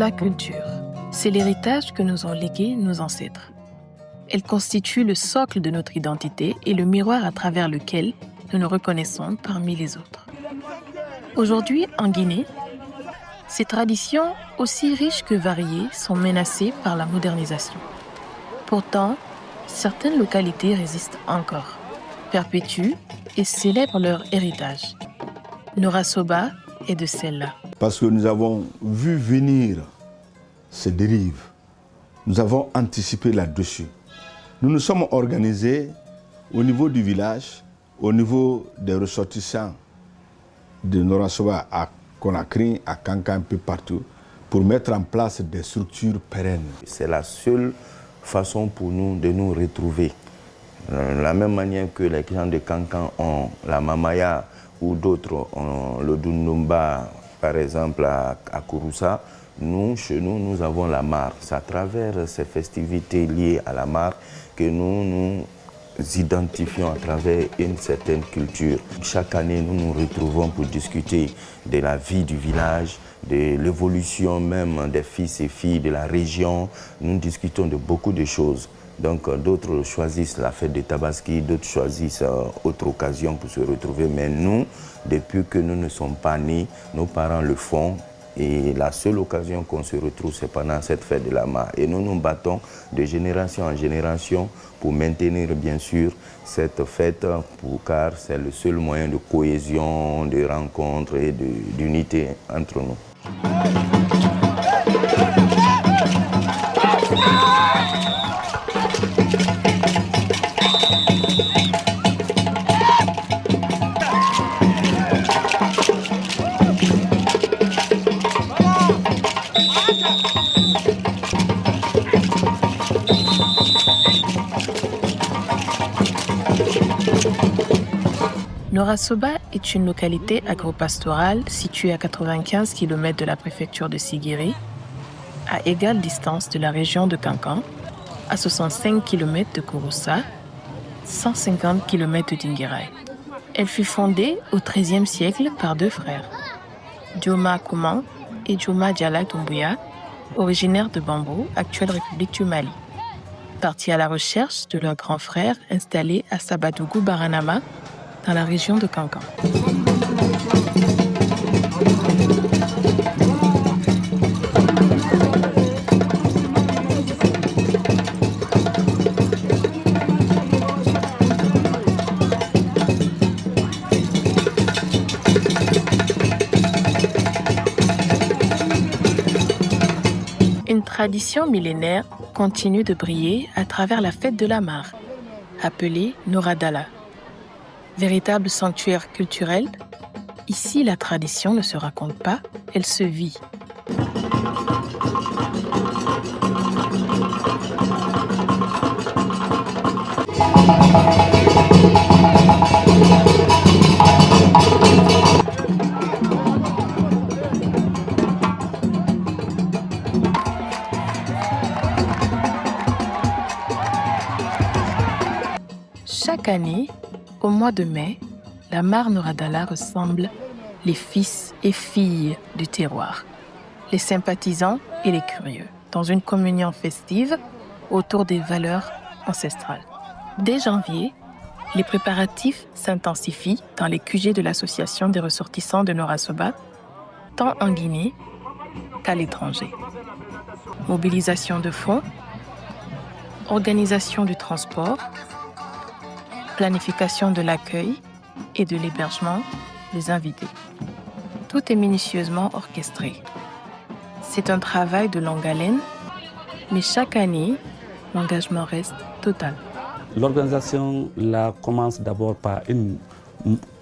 La culture, c'est l'héritage que nous ont légué nos ancêtres. Elle constitue le socle de notre identité et le miroir à travers lequel nous nous reconnaissons parmi les autres. Aujourd'hui, en Guinée, ces traditions, aussi riches que variées, sont menacées par la modernisation. Pourtant, certaines localités résistent encore, perpétuent et célèbrent leur héritage. Nora Soba est de celles-là. Parce que nous avons vu venir ces dérives, nous avons anticipé là-dessus. Nous nous sommes organisés au niveau du village, au niveau des ressortissants de Nora Soba à Conakry, à Kankan, un peu partout, pour mettre en place des structures pérennes. C'est la seule façon pour nous de nous retrouver. De la même manière que les gens de Kankan ont la Mamaya ou d'autres ont le Dundumba, par exemple à Kouroussa, nous, chez nous, nous avons la mare. C'est à travers ces festivités liées à la mare que nous nous identifions à travers une certaine culture. Chaque année, nous nous retrouvons pour discuter de la vie du village, de l'évolution même des fils et filles de la région. Nous discutons de beaucoup de choses. Donc d'autres choisissent la fête de Tabaski, d'autres choisissent autre occasion pour se retrouver. Mais nous, depuis que nous ne sommes pas nés, nos parents le font. Et la seule occasion qu'on se retrouve, c'est pendant cette fête de la mare. Et nous nous battons de génération en génération pour maintenir bien sûr cette fête, car c'est le seul moyen de cohésion, de rencontre et d'unité entre nous. Nora Soba est une localité agropastorale située à 95 km de la préfecture de Siguiri, à égale distance de la région de Kankan, à 65 km de Kouroussa, 150 km de Dinguiraye. Elle fut fondée au XIIIe siècle par deux frères, Dioma Kouman et Dioma Diala Doumbouya, originaires de Bambou, actuelle République du Mali. Partis à la recherche de leur grand frère installé à Sabadougou Baranama, dans la région de Kankan. Une tradition millénaire continue de briller à travers la fête de la mare, appelée Noradala. Véritable sanctuaire culturel, ici la tradition ne se raconte pas, elle se vit. Chaque année, au mois de mai, la mare Noradala ressemble les fils et filles du terroir, les sympathisants et les curieux, dans une communion festive autour des valeurs ancestrales. Dès janvier, les préparatifs s'intensifient dans les QG de l'association des ressortissants de Nora Soba, tant en Guinée qu'à l'étranger. Mobilisation de fonds, organisation du transport, planification de l'accueil et de l'hébergement des invités. Tout est minutieusement orchestré. C'est un travail de longue haleine, mais chaque année, l'engagement reste total. L'organisation commence d'abord par une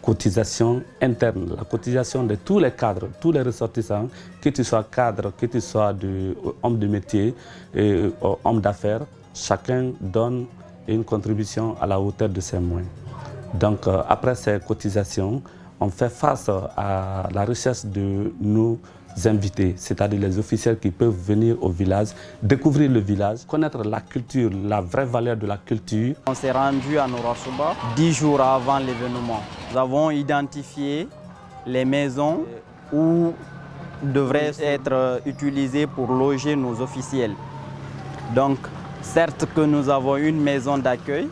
cotisation interne, la cotisation de tous les cadres, tous les ressortissants, que tu sois cadre, que tu sois homme de métier, homme d'affaires, chacun donne une contribution à la hauteur de ses moyens. Donc après ces cotisations, on fait face à la recherche de nos invités, c'est-à-dire les officiels qui peuvent venir au village, découvrir le village, connaître la culture, la vraie valeur de la culture. On s'est rendu à Nora Soba 10 jours avant l'événement. Nous avons identifié les maisons où devrait être utilisé pour loger nos officiels. Donc, certes que nous avons une maison d'accueil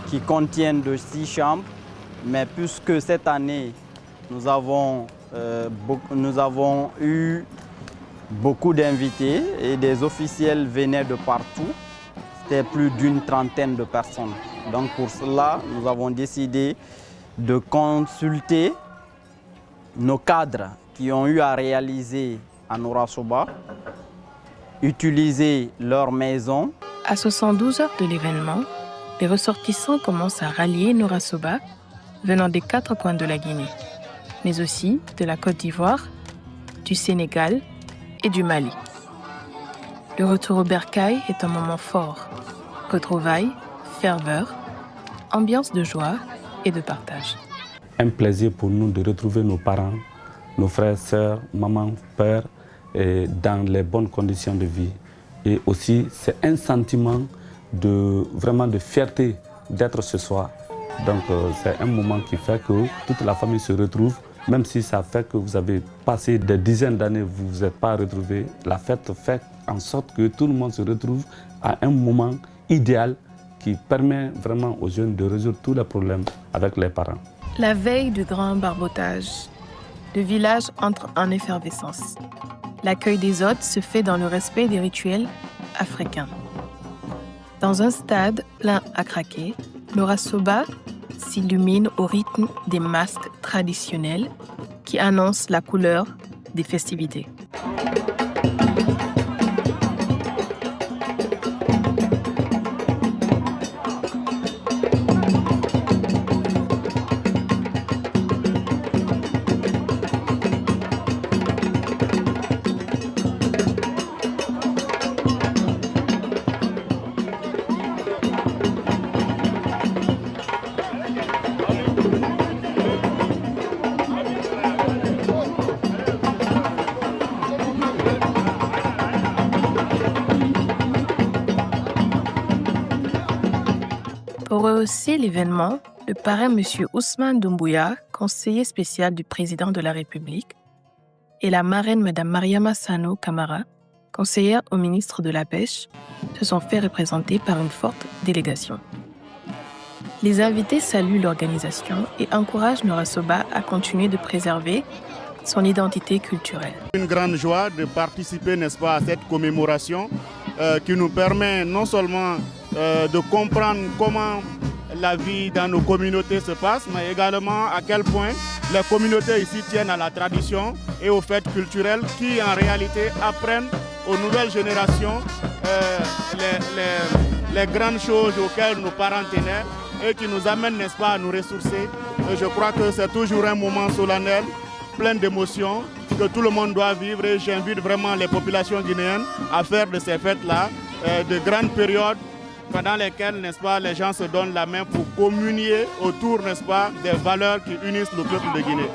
qui contient de 6 chambres, mais puisque cette année, nous avons eu beaucoup d'invités et des officiels venaient de partout. C'était plus d'une trentaine de personnes. Donc pour cela, nous avons décidé de consulter nos cadres qui ont eu à réaliser à Noura-Soba, utiliser leur maison. À 72 heures de l'événement, les ressortissants commencent à rallier Noura-Soba venant des 4 coins de la Guinée, mais aussi de la Côte d'Ivoire, du Sénégal et du Mali. Le retour au bercail est un moment fort. Retrouvailles, ferveur, ambiance de joie et de partage. Un plaisir pour nous de retrouver nos parents, nos frères, sœurs, maman, père, dans les bonnes conditions de vie. Et aussi, c'est un sentiment vraiment de fierté d'être ce soir. Donc, c'est un moment qui fait que toute la famille se retrouve. Même si ça fait que vous avez passé des dizaines d'années, vous ne vous êtes pas retrouvés, la fête fait en sorte que tout le monde se retrouve à un moment idéal qui permet vraiment aux jeunes de résoudre tous les problèmes avec les parents. La veille du grand barbotage, le village entre en effervescence. L'accueil des hôtes se fait dans le respect des rituels africains. Dans un stade plein à craquer, Noura-Soba s'illumine au rythme des masques traditionnels qui annoncent la couleur des festivités. Pour rehausser l'événement, le parrain M. Ousmane Doumbouya, conseiller spécial du président de la République, et la marraine Mme Mariama Sano Kamara, conseillère au ministre de la Pêche, se sont fait représenter par une forte délégation. Les invités saluent l'organisation et encouragent Noura-Soba à continuer de préserver son identité culturelle. Une grande joie de participer, n'est-ce pas, à cette commémoration qui nous permet non seulement de comprendre comment la vie dans nos communautés se passe, mais également à quel point les communautés ici tiennent à la tradition et aux fêtes culturelles qui en réalité apprennent aux nouvelles générations les grandes choses auxquelles nos parents tenaient et qui nous amènent, n'est-ce pas, à nous ressourcer. Et je crois que c'est toujours un moment solennel, plein d'émotions, que tout le monde doit vivre et j'invite vraiment les populations guinéennes à faire de ces fêtes-là de grandes périodes pendant lesquelles, n'est-ce pas, les gens se donnent la main pour communier autour, n'est-ce pas, des valeurs qui unissent le peuple de Guinée.